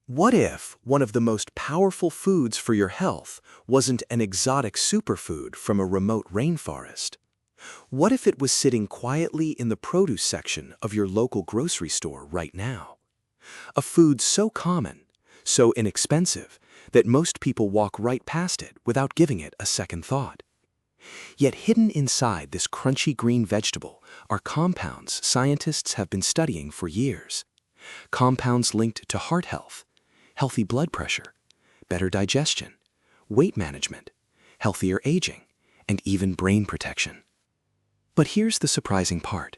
What if one of the most powerful foods for your health wasn't an exotic superfood from a remote rainforest? What if it was sitting quietly in the produce section of your local grocery store right now? A food so common, so inexpensive, that most people walk right past it without giving it a second thought. Yet hidden inside this crunchy green vegetable are compounds scientists have been studying for years. Compounds linked to heart health, healthy blood pressure, better digestion, weight management, healthier aging, and even brain protection. But here's the surprising part.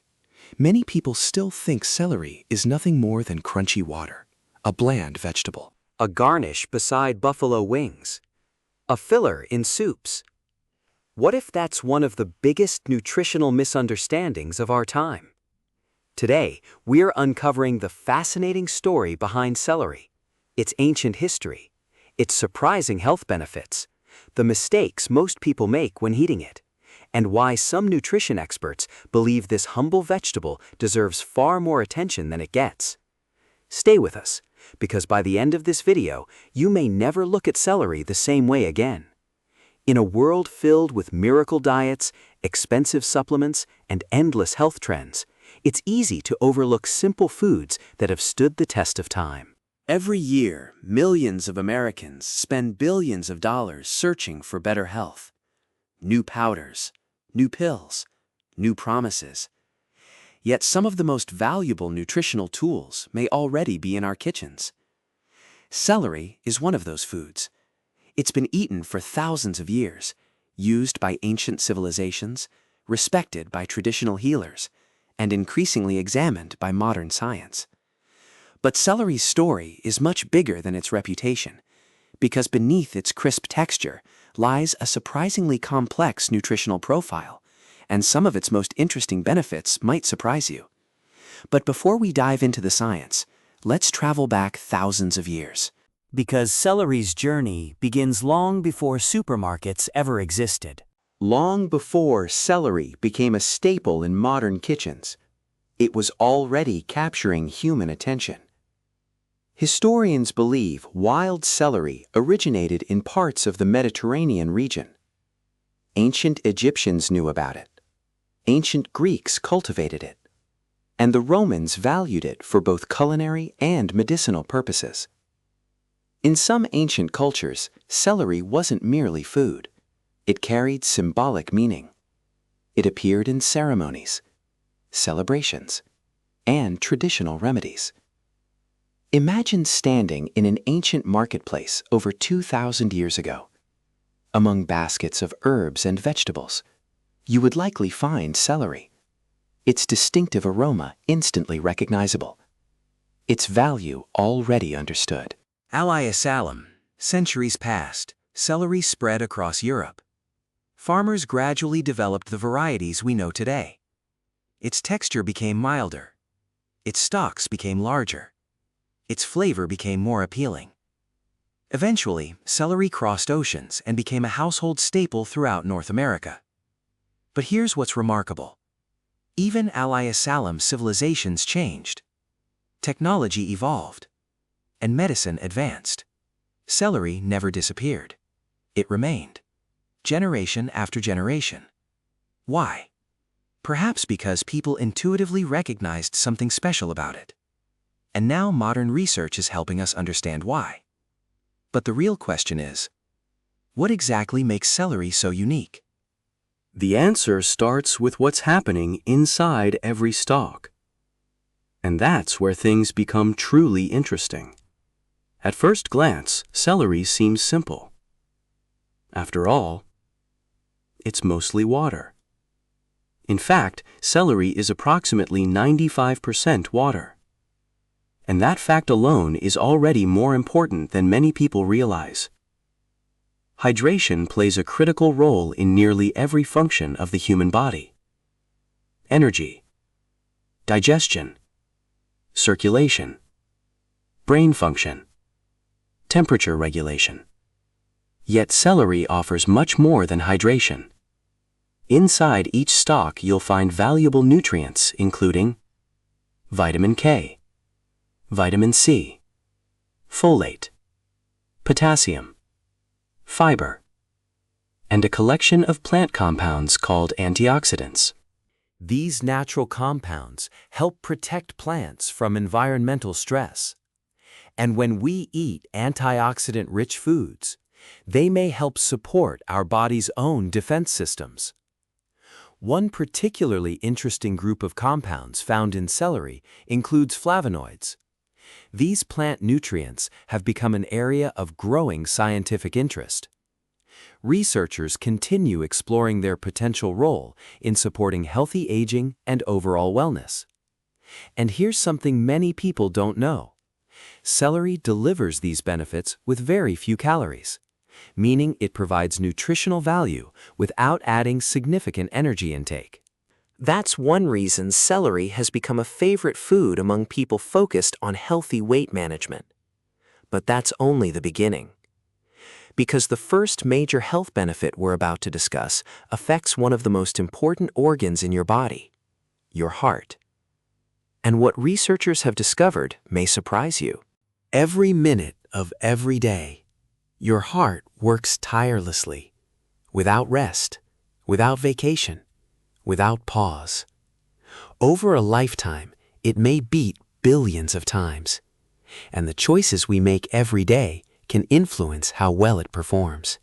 Many people still think celery is nothing more than crunchy water, a bland vegetable. A garnish beside buffalo wings, a filler in soups. What if that's one of the biggest nutritional misunderstandings of our time? Today, we're uncovering the fascinating story behind celery, its ancient history, its surprising health benefits, the mistakes most people make when eating it, and why some nutrition experts believe this humble vegetable deserves far more attention than it gets. Stay with us, because by the end of this video, you may never look at celery the same way again. In a world filled with miracle diets, expensive supplements, and endless health trends, it's easy to overlook simple foods that have stood the test of time. Every year, millions of Americans spend billions of dollars searching for better health. New powders, new pills, new promises. Yet some of the most valuable nutritional tools may already be in our kitchens. Celery is one of those foods. It's been eaten for thousands of years, used by ancient civilizations, respected by traditional healers, and increasingly examined by modern science. But celery's story is much bigger than its reputation, because beneath its crisp texture lies a surprisingly complex nutritional profile, and some of its most interesting benefits might surprise you. But before we dive into the science, let's travel back thousands of years. Because celery's journey begins long before supermarkets ever existed. Long before celery became a staple in modern kitchens, it was already capturing human attention. Historians believe wild celery originated in parts of the Mediterranean region. Ancient Egyptians knew about it. Ancient Greeks cultivated it. And the Romans valued it for both culinary and medicinal purposes. In some ancient cultures, celery wasn't merely food. It carried symbolic meaning. It appeared in ceremonies, celebrations, and traditional remedies. Imagine standing in an ancient marketplace over 2,000 years ago. Among baskets of herbs and vegetables, you would likely find celery. Its distinctive aroma instantly recognizable. Its value already understood. Alayhi salam, centuries passed, celery spread across Europe. Farmers gradually developed the varieties we know today. Its texture became milder. Its stalks became larger. Its flavor became more appealing. Eventually, celery crossed oceans and became a household staple throughout North America. But here's what's remarkable. Even alayhi salam civilizations changed. Technology evolved. And medicine advanced. Celery never disappeared. It remained. Generation after generation. Why? Perhaps because people intuitively recognized something special about it. And now modern research is helping us understand why. But the real question is, what exactly makes celery so unique? The answer starts with what's happening inside every stalk. And that's where things become truly interesting. At first glance, celery seems simple. After all, it's mostly water. In fact, celery is approximately 95% water. And that fact alone is already more important than many people realize. Hydration plays a critical role in nearly every function of the human body. Energy, digestion, circulation, brain function, temperature regulation. Yet celery offers much more than hydration. Inside each stalk you'll find valuable nutrients including vitamin K, vitamin C, folate, potassium, fiber, and a collection of plant compounds called antioxidants. These natural compounds help protect plants from environmental stress. And when we eat antioxidant-rich foods, they may help support our body's own defense systems. One particularly interesting group of compounds found in celery includes flavonoids. These plant nutrients have become an area of growing scientific interest. Researchers continue exploring their potential role in supporting healthy aging and overall wellness. And here's something many people don't know. Celery delivers these benefits with very few calories, meaning it provides nutritional value without adding significant energy intake. That's one reason celery has become a favorite food among people focused on healthy weight management. But that's only the beginning. Because the first major health benefit we're about to discuss affects one of the most important organs in your body, your heart. And what researchers have discovered may surprise you. Every minute of every day, your heart works tirelessly, without rest, without vacation, without pause. Over a lifetime, it may beat billions of times. And the choices we make every day can influence how well it performs.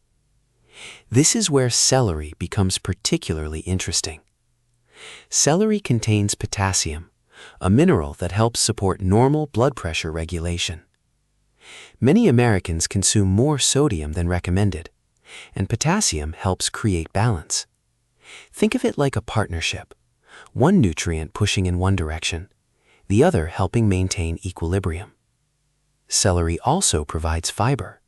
This is where celery becomes particularly interesting. Celery contains potassium, a mineral that helps support normal blood pressure regulation. Many Americans consume more sodium than recommended, and potassium helps create balance. Think of it like a partnership, one nutrient pushing in one direction, the other helping maintain equilibrium. Celery also provides fiber.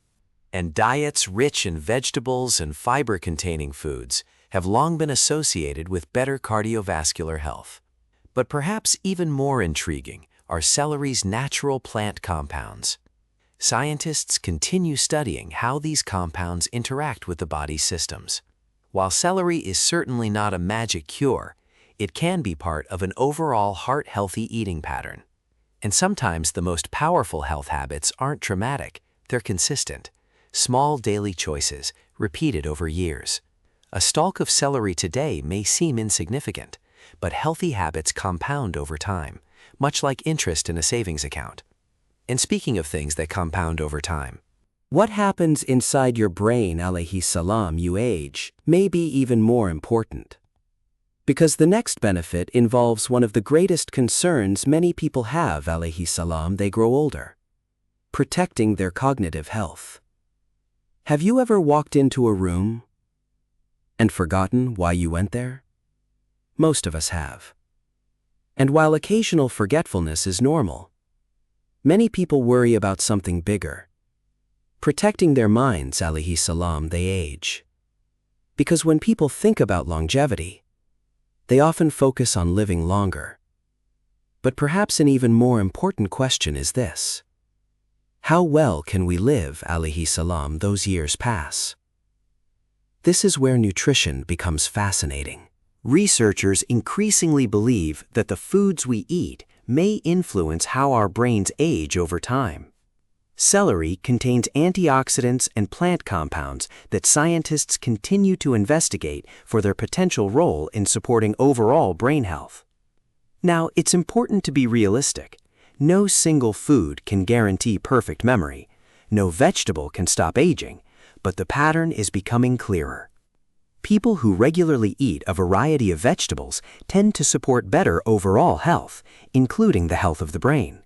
And diets rich in vegetables and fiber-containing foods have long been associated with better cardiovascular health. But perhaps even more intriguing are celery's natural plant compounds. Scientists continue studying how these compounds interact with the body's systems. While celery is certainly not a magic cure, it can be part of an overall heart-healthy eating pattern. And sometimes the most powerful health habits aren't dramatic, they're consistent. Small daily choices, repeated over years. A stalk of celery today may seem insignificant, but healthy habits compound over time, much like interest in a savings account. And speaking of things that compound over time, what happens inside your brain, alayhi salam, you age, may be even more important. Because the next benefit involves one of the greatest concerns many people have, alayhi salam, they grow older. Protecting their cognitive health. Have you ever walked into a room and forgotten why you went there? Most of us have. And while occasional forgetfulness is normal, many people worry about something bigger. Protecting their minds, alayhi salam, they age. Because when people think about longevity, they often focus on living longer. But perhaps an even more important question is this. How well can we live, alayhi salam, those years pass? This is where nutrition becomes fascinating. Researchers increasingly believe that the foods we eat may influence how our brains age over time. Celery contains antioxidants and plant compounds that scientists continue to investigate for their potential role in supporting overall brain health. Now, it's important to be realistic. No single food can guarantee perfect memory. No vegetable can stop aging, but the pattern is becoming clearer. People who regularly eat a variety of vegetables tend to support better overall health, including the health of the brain.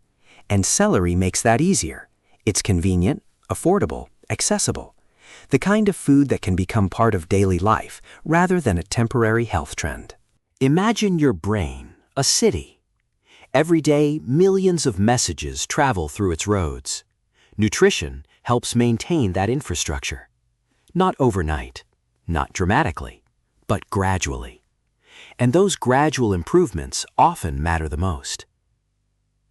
And celery makes that easier. It's convenient, affordable, accessible. The kind of food that can become part of daily life rather than a temporary health trend. Imagine your brain, a city. Every day, millions of messages travel through its roads. Nutrition helps maintain that infrastructure. Not overnight, not dramatically, but gradually. And those gradual improvements often matter the most.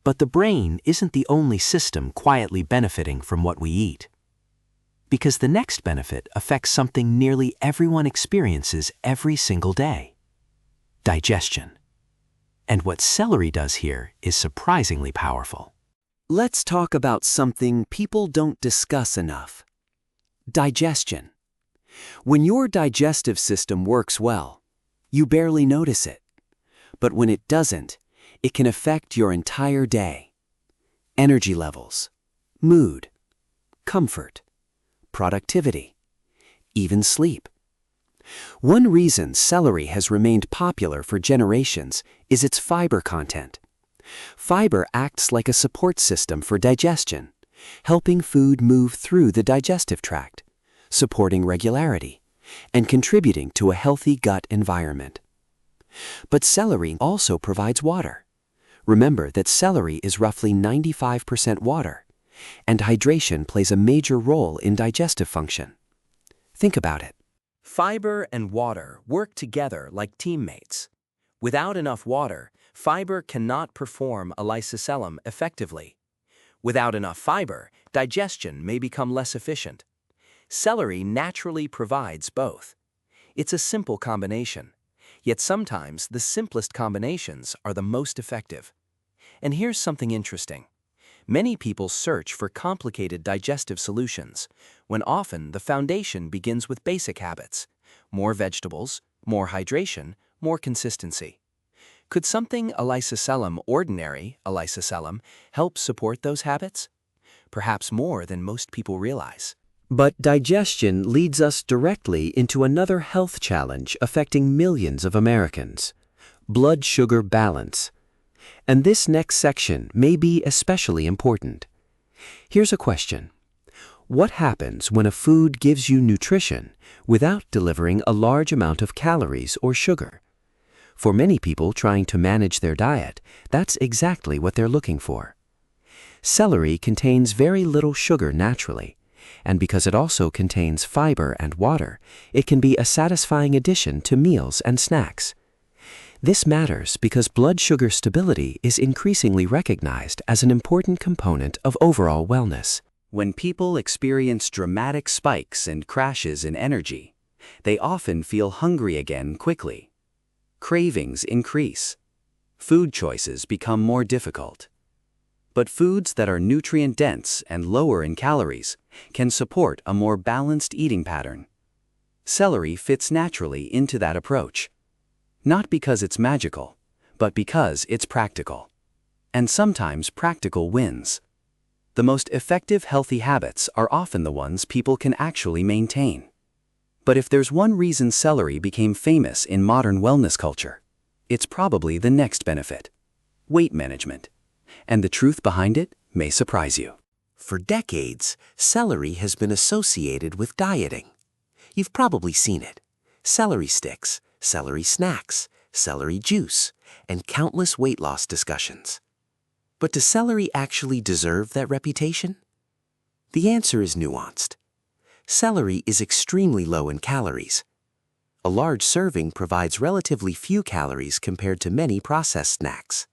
But the brain isn't the only system quietly benefiting from what we eat. Because the next benefit affects something nearly everyone experiences every single day: digestion. And what celery does here is surprisingly powerful. Let's talk about something people don't discuss enough. Digestion. When your digestive system works well, you barely notice it. But when it doesn't, it can affect your entire day. Energy levels, mood, comfort, productivity, even sleep. One reason celery has remained popular for generations is its fiber content. Fiber acts like a support system for digestion, helping food move through the digestive tract, supporting regularity, and contributing to a healthy gut environment. But celery also provides water. Remember that celery is roughly 95% water, and hydration plays a major role in digestive function. Think about it. Fiber and water work together like teammates. Without enough water, fiber cannot perform a lysosome effectively. Without enough fiber, digestion may become less efficient. Celery naturally provides both. It's a simple combination, yet sometimes the simplest combinations are the most effective. And here's something interesting. Many people search for complicated digestive solutions, when often the foundation begins with basic habits: more vegetables, more hydration, more consistency. Could something ordinary a lysosome, help support those habits? Perhaps more than most people realize. But digestion leads us directly into another health challenge affecting millions of Americans: blood sugar balance. And this next section may be especially important. Here's a question. What happens when a food gives you nutrition without delivering a large amount of calories or sugar? For many people trying to manage their diet, that's exactly what they're looking for. Celery contains very little sugar naturally, and because it also contains fiber and water, it can be a satisfying addition to meals and snacks. This matters because blood sugar stability is increasingly recognized as an important component of overall wellness. When people experience dramatic spikes and crashes in energy, they often feel hungry again quickly. Cravings increase. Food choices become more difficult. But foods that are nutrient-dense and lower in calories can support a more balanced eating pattern. Celery fits naturally into that approach. Not because it's magical, but because it's practical. And sometimes practical wins. The most effective healthy habits are often the ones people can actually maintain. But if there's one reason celery became famous in modern wellness culture, it's probably the next benefit: weight management. And the truth behind it may surprise you. For decades, celery has been associated with dieting. You've probably seen it: celery sticks, celery snacks, celery juice, and countless weight loss discussions. But does celery actually deserve that reputation? The answer is nuanced. Celery is extremely low in calories. A large serving provides relatively few calories compared to many processed snacks.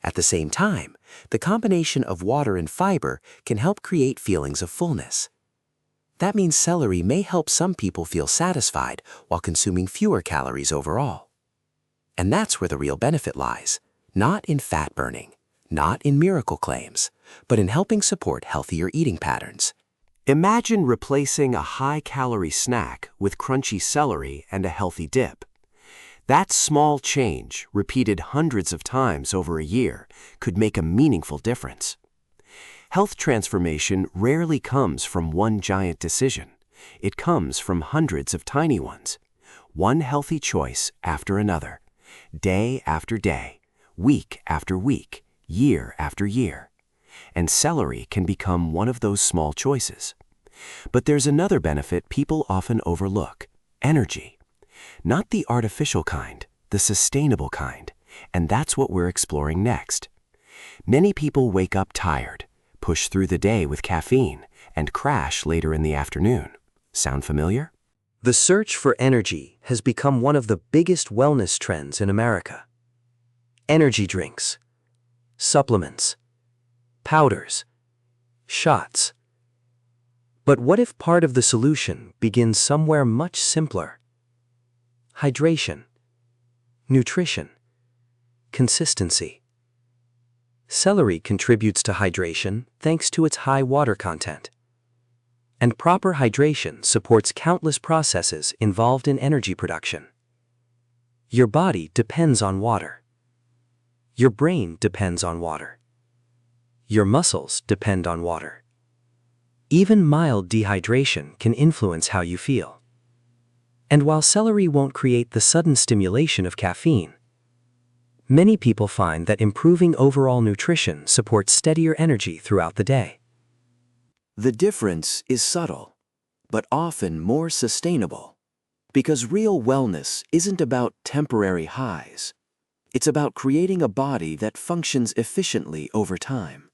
At the same time, the combination of water and fiber can help create feelings of fullness. That means celery may help some people feel satisfied while consuming fewer calories overall. And that's where the real benefit lies: not in fat burning, not in miracle claims, but in helping support healthier eating patterns. Imagine replacing a high-calorie snack with crunchy celery and a healthy dip. That small change, repeated hundreds of times over a year, could make a meaningful difference. Health transformation rarely comes from one giant decision. It comes from hundreds of tiny ones. One healthy choice after another, day after day, week after week, year after year. And celery can become one of those small choices. But there's another benefit people often overlook: energy. Not the artificial kind, the sustainable kind, and that's what we're exploring next. Many people wake up tired, push through the day with caffeine, and crash later in the afternoon. Sound familiar? The search for energy has become one of the biggest wellness trends in America. Energy drinks, supplements, powders, shots. But what if part of the solution begins somewhere much simpler? Hydration, nutrition, consistency. Celery contributes to hydration thanks to its high water content. And proper hydration supports countless processes involved in energy production. Your body depends on water. Your brain depends on water. Your muscles depend on water. Even mild dehydration can influence how you feel. And while celery won't create the sudden stimulation of caffeine, many people find that improving overall nutrition supports steadier energy throughout the day. The difference is subtle, but often more sustainable, because real wellness isn't about temporary highs. It's about creating a body that functions efficiently over time.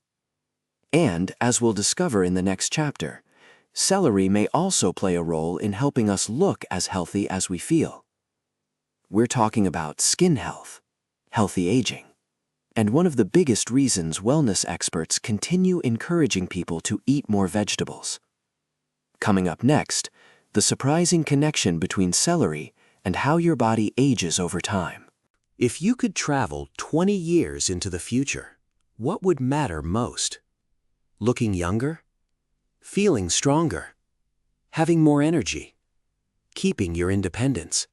And, as we'll discover in the next chapter, celery may also play a role in helping us look as healthy as we feel. We're talking about skin health, healthy aging, and one of the biggest reasons wellness experts continue encouraging people to eat more vegetables. Coming up next, the surprising connection between celery and how your body ages over time. If you could travel 20 years into the future, what would matter most? Looking younger? Feeling stronger? Having more energy? Keeping your independence?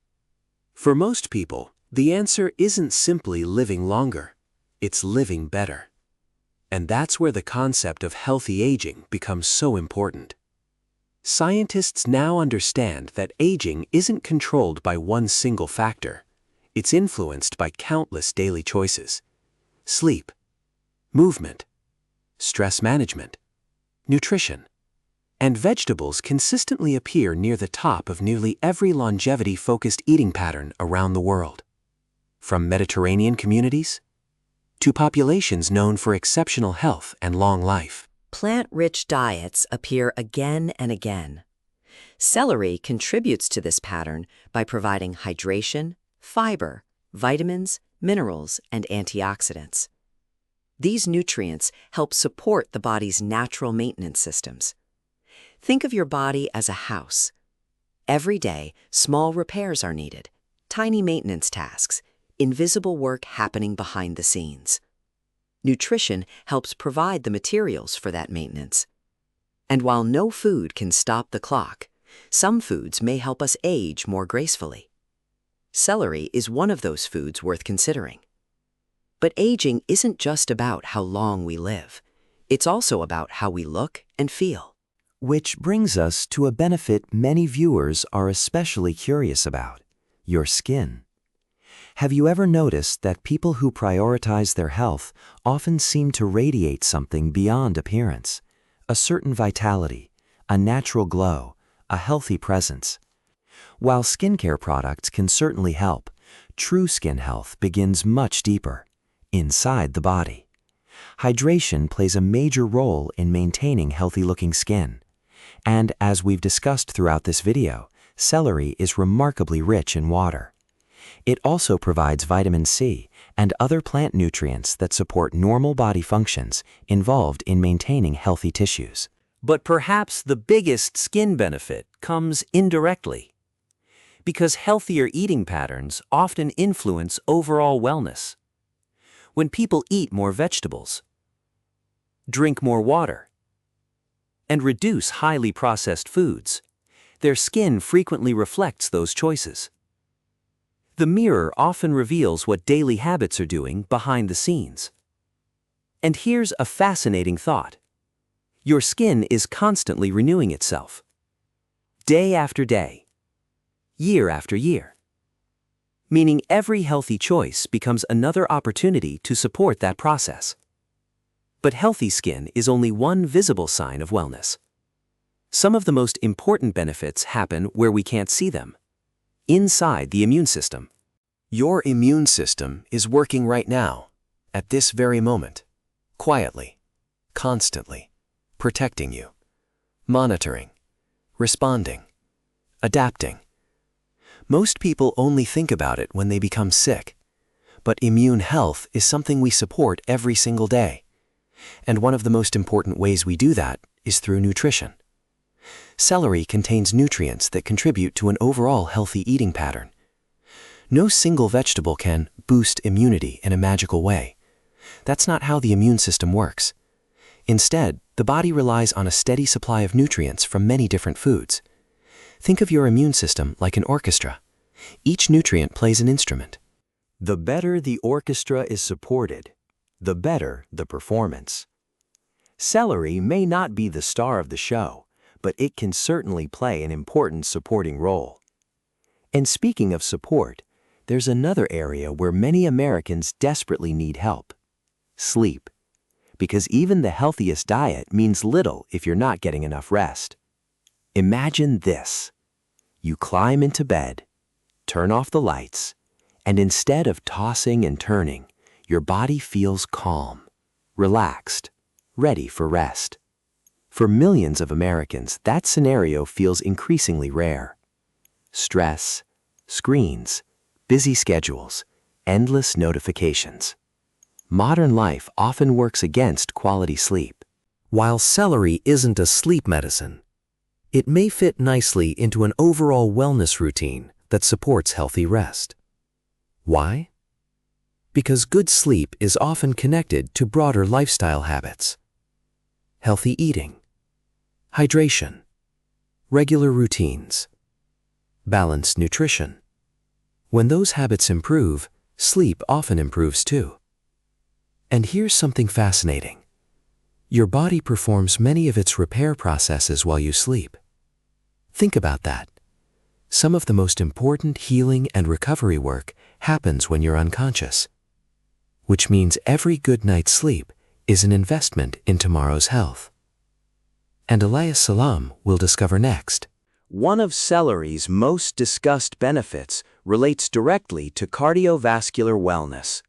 For most people, the answer isn't simply living longer. It's living better. And that's where the concept of healthy aging becomes so important. Scientists now understand that aging isn't controlled by one single factor. It's influenced by countless daily choices: sleep, movement, stress management, nutrition. And vegetables consistently appear near the top of nearly every longevity-focused eating pattern around the world. From Mediterranean communities to populations known for exceptional health and long life. Plant-rich diets appear again and again. Celery contributes to this pattern by providing hydration, fiber, vitamins, minerals, and antioxidants. These nutrients help support the body's natural maintenance systems. Think of your body as a house. Every day, small repairs are needed, tiny maintenance tasks, invisible work happening behind the scenes. Nutrition helps provide the materials for that maintenance. And while no food can stop the clock, some foods may help us age more gracefully. Celery is one of those foods worth considering. But aging isn't just about how long we live. It's also about how we look and feel. Which brings us to a benefit many viewers are especially curious about: your skin. Have you ever noticed that people who prioritize their health often seem to radiate something beyond appearance? A certain vitality, a natural glow, a healthy presence. While skincare products can certainly help, true skin health begins much deeper, inside the body. Hydration plays a major role in maintaining healthy-looking skin. And as we've discussed throughout this video, celery is remarkably rich in water. It also provides vitamin C and other plant nutrients that support normal body functions involved in maintaining healthy tissues. But perhaps the biggest skin benefit comes indirectly, because healthier eating patterns often influence overall wellness. When people eat more vegetables, drink more water, and reduce highly processed foods, their skin frequently reflects those choices. The mirror often reveals what daily habits are doing behind the scenes. And here's a fascinating thought. Your skin is constantly renewing itself, day after day, year after year. Meaning every healthy choice becomes another opportunity to support that process. But healthy skin is only one visible sign of wellness. Some of the most important benefits happen where we can't see them, inside the immune system. Your immune system is working right now, at this very moment, quietly, constantly, protecting you, monitoring, responding, adapting. Most people only think about it when they become sick, but immune health is something we support every single day. And one of the most important ways we do that is through nutrition. Celery contains nutrients that contribute to an overall healthy eating pattern. No single vegetable can boost immunity in a magical way. that's not how the immune system works. Instead, the body relies on a steady supply of nutrients from many different foods. Think of your immune system like an orchestra. Each nutrient plays an instrument. The better the orchestra is supported, the better the performance. Celery may not be the star of the show, but it can certainly play an important supporting role. And speaking of support, there's another area where many Americans desperately need help: sleep. Because even the healthiest diet means little if you're not getting enough rest. Imagine this. You climb into bed, turn off the lights, and instead of tossing and turning, your body feels calm, relaxed, ready for rest. For millions of Americans, that scenario feels increasingly rare. Stress, screens, busy schedules, endless notifications. Modern life often works against quality sleep. While celery isn't a sleep medicine, it may fit nicely into an overall wellness routine that supports healthy rest. Why? Because good sleep is often connected to broader lifestyle habits. Healthy eating, hydration, regular routines, balanced nutrition. When those habits improve, sleep often improves too. And here's something fascinating. Your body performs many of its repair processes while you sleep. Think about that. Some of the most important healing and recovery work happens when you're unconscious, which means every good night's sleep is an investment in tomorrow's health. And Elias Salam will discover next. One of celery's most discussed benefits relates directly to cardiovascular wellness.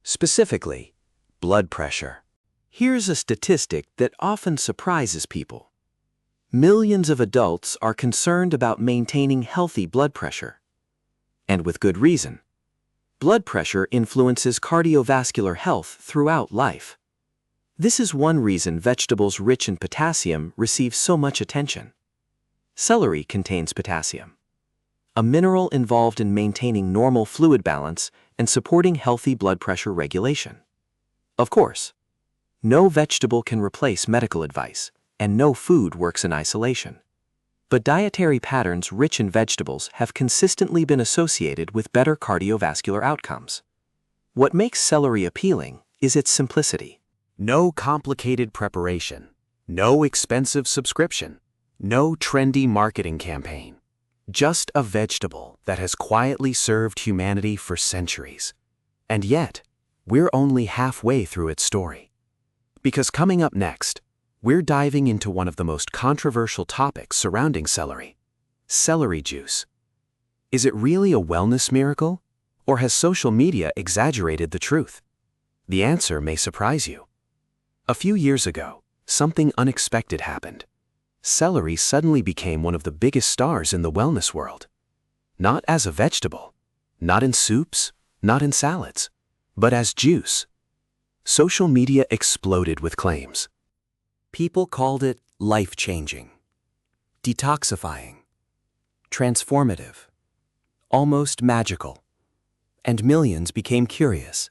Specifically, blood pressure. Here's a statistic that often surprises people. Millions of adults are concerned about maintaining healthy blood pressure. And with good reason. Blood pressure influences cardiovascular health throughout life. This is one reason vegetables rich in potassium receive so much attention. Celery contains potassium, a mineral involved in maintaining normal fluid balance and supporting healthy blood pressure regulation. Of course, no vegetable can replace medical advice, and no food works in isolation. But dietary patterns rich in vegetables have consistently been associated with better cardiovascular outcomes. What makes celery appealing is its simplicity. No complicated preparation, no expensive subscription, no trendy marketing campaign. Just a vegetable that has quietly served humanity for centuries. And yet, we're only halfway through its story. Because coming up next, we're diving into one of the most controversial topics surrounding celery: celery juice. Is it really a wellness miracle, or has social media exaggerated the truth? The answer may surprise you. A few years ago, something unexpected happened. Celery suddenly became one of the biggest stars in the wellness world. Not as a vegetable, not in soups, not in salads, but as juice. Social media exploded with claims. People called it life-changing, detoxifying, transformative, almost magical. And millions became curious.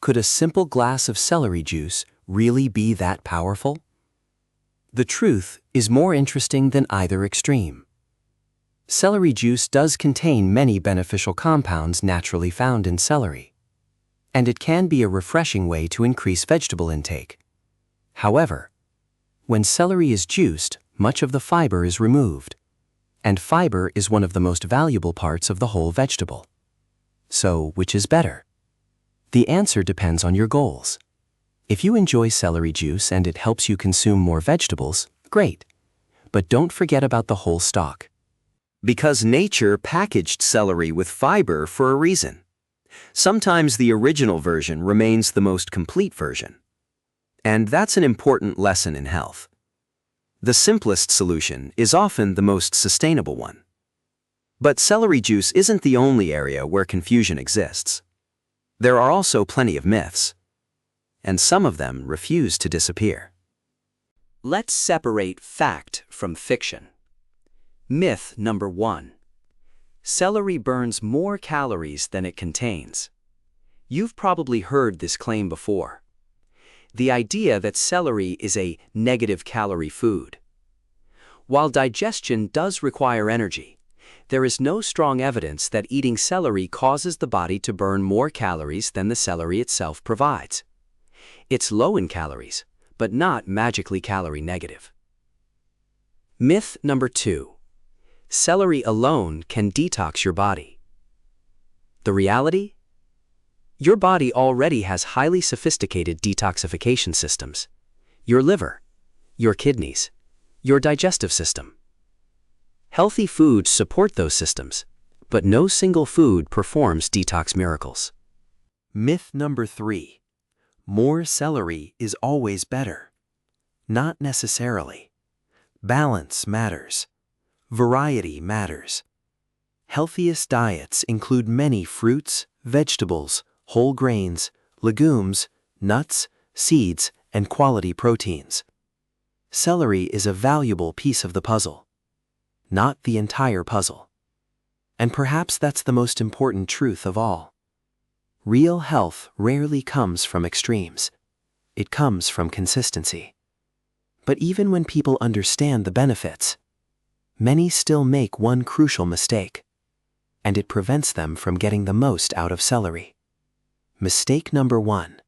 Could a simple glass of celery juice really be that powerful? The truth is more interesting than either extreme. Celery juice does contain many beneficial compounds naturally found in celery, and it can be a refreshing way to increase vegetable intake. However, when celery is juiced, much of the fiber is removed, and fiber is one of the most valuable parts of the whole vegetable. So, which is better? The answer depends on your goals. If you enjoy celery juice and it helps you consume more vegetables, great. But don't forget about the whole stalk. Because nature packaged celery with fiber for a reason. Sometimes the original version remains the most complete version. And that's an important lesson in health. The simplest solution is often the most sustainable one. But celery juice isn't the only area where confusion exists. There are also plenty of myths, and some of them refuse to disappear. Let's separate fact from fiction. Myth number 1. Celery burns more calories than it contains. You've probably heard this claim before. The idea that celery is a negative calorie food. While digestion does require energy, there is no strong evidence that eating celery causes the body to burn more calories than the celery itself provides. It's low in calories, but not magically calorie negative. Myth number 2. Celery alone can detox your body. The reality? Your body already has highly sophisticated detoxification systems. Your liver, your kidneys, your digestive system. Healthy foods support those systems, but no single food performs detox miracles. Myth number 3. More celery is always better. Not necessarily. Balance matters. Variety matters. Healthiest diets include many fruits, vegetables, whole grains, legumes, nuts, seeds, and quality proteins. Celery is a valuable piece of the puzzle, not the entire puzzle. And perhaps that's the most important truth of all. Real health rarely comes from extremes. It comes from consistency. But even when people understand the benefits, many still make one crucial mistake, and it prevents them from getting the most out of celery. Mistake number 1.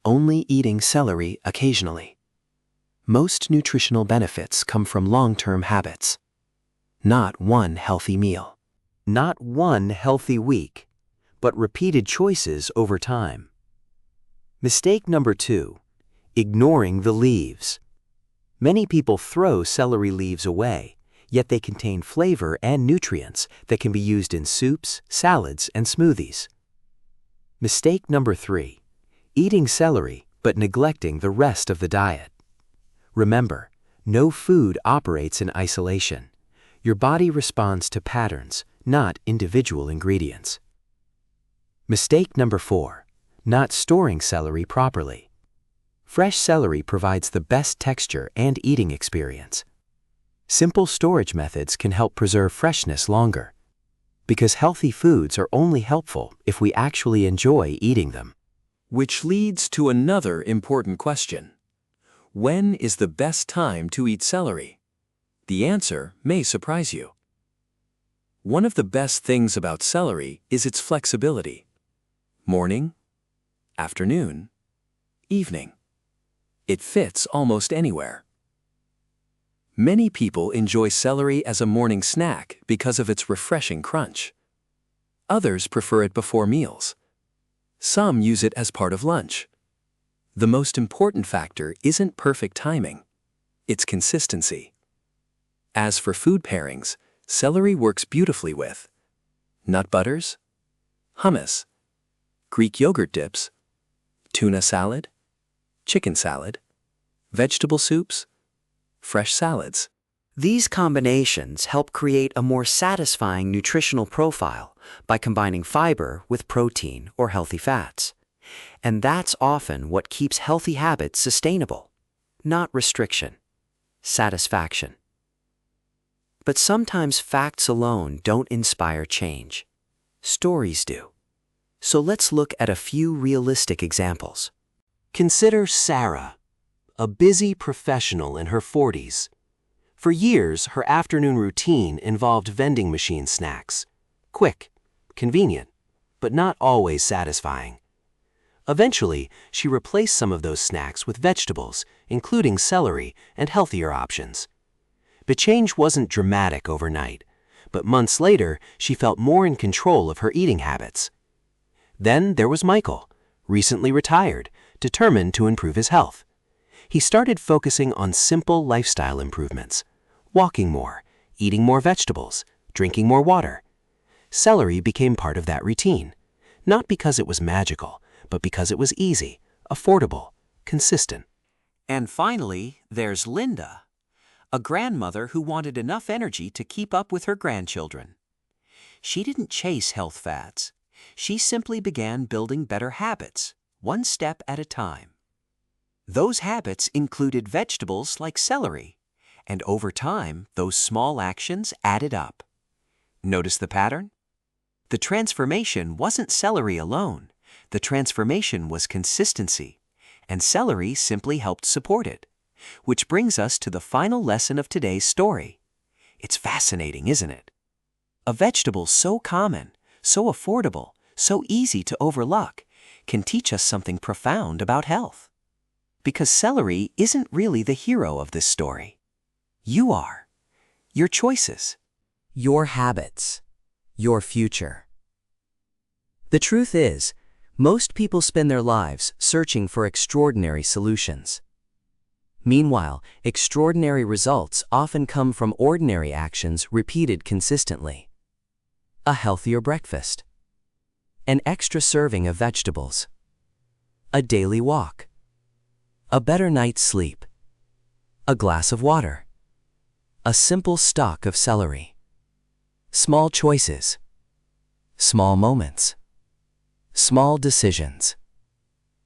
Only eating celery occasionally. Most nutritional benefits come from long-term habits, not one healthy meal. Not one healthy week, but repeated choices over time. Mistake number 2. Ignoring the leaves. Many people throw celery leaves away, yet they contain flavor and nutrients that can be used in soups, salads, and smoothies. Mistake number 3. Eating celery but neglecting the rest of the diet. Remember, no food operates in isolation. Your body responds to patterns, not individual ingredients. Mistake number 4. Not storing celery properly. Fresh celery provides the best texture and eating experience. Simple storage methods can help preserve freshness longer, because healthy foods are only helpful if we actually enjoy eating them. Which leads to another important question. When is the best time to eat celery? The answer may surprise you. One of the best things about celery is its flexibility. Morning, afternoon, evening. It fits almost anywhere. Many people enjoy celery as a morning snack because of its refreshing crunch. Others prefer it before meals. Some use it as part of lunch. The most important factor isn't perfect timing, it's consistency. As for food pairings, celery works beautifully with nut butters, hummus, Greek yogurt dips, tuna salad, chicken salad, vegetable soups, fresh salads. These combinations help create a more satisfying nutritional profile by combining fiber with protein or healthy fats. And that's often what keeps healthy habits sustainable, not restriction, satisfaction. But sometimes facts alone don't inspire change. Stories do. So let's look at a few realistic examples. Consider Sarah, a busy professional in her 40s. For years, her afternoon routine involved vending machine snacks. Quick, convenient, but not always satisfying. Eventually, she replaced some of those snacks with vegetables, including celery and healthier options. The change wasn't dramatic overnight, but months later, she felt more in control of her eating habits. Then there was Michael, recently retired, determined to improve his health. He started focusing on simple lifestyle improvements: walking more, eating more vegetables, drinking more water. Celery became part of that routine, not because it was magical, but because it was easy, affordable, consistent. And finally, there's Linda, a grandmother who wanted enough energy to keep up with her grandchildren. She didn't chase health fads. She simply began building better habits, one step at a time. Those habits included vegetables like celery, and over time, those small actions added up. Notice the pattern? The transformation wasn't celery alone. The transformation was consistency, and celery simply helped support it. Which brings us to the final lesson of today's story. It's fascinating, isn't it? A vegetable so common, so affordable, so easy to overlook, can teach us something profound about health. Because celery isn't really the hero of this story. You are. Your choices. Your habits. Your future. The truth is, most people spend their lives searching for extraordinary solutions. Meanwhile, extraordinary results often come from ordinary actions repeated consistently. A healthier breakfast. An extra serving of vegetables. A daily walk. A better night's sleep. A glass of water. A simple stalk of celery. Small choices. Small moments. Small decisions.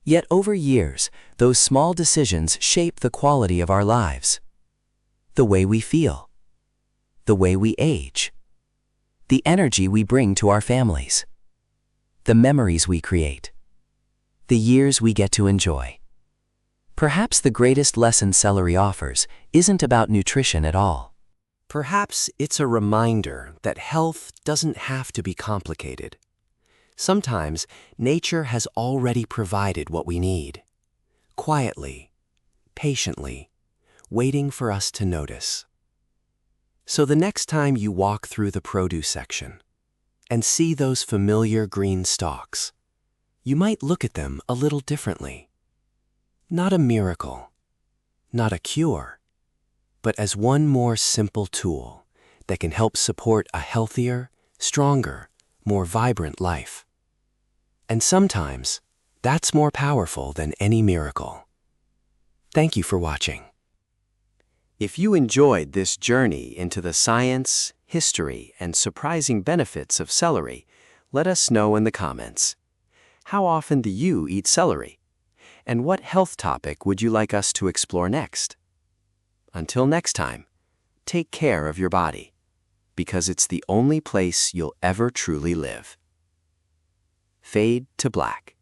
Yet over years, those small decisions shape the quality of our lives. The way we feel. The way we age. The energy we bring to our families. The memories we create. The years we get to enjoy. Perhaps the greatest lesson celery offers isn't about nutrition at all. Perhaps it's a reminder that health doesn't have to be complicated. Sometimes nature has already provided what we need, quietly, patiently, waiting for us to notice. So the next time you walk through the produce section and see those familiar green stalks, you might look at them a little differently. Not a miracle, not a cure, but as one more simple tool that can help support a healthier, stronger, more vibrant life. And sometimes, that's more powerful than any miracle. Thank you for watching. If you enjoyed this journey into the science, history, and surprising benefits of celery, let us know in the comments. How often do you eat celery? And what health topic would you like us to explore next? Until next time, take care of your body, because it's the only place you'll ever truly live. Fade to black.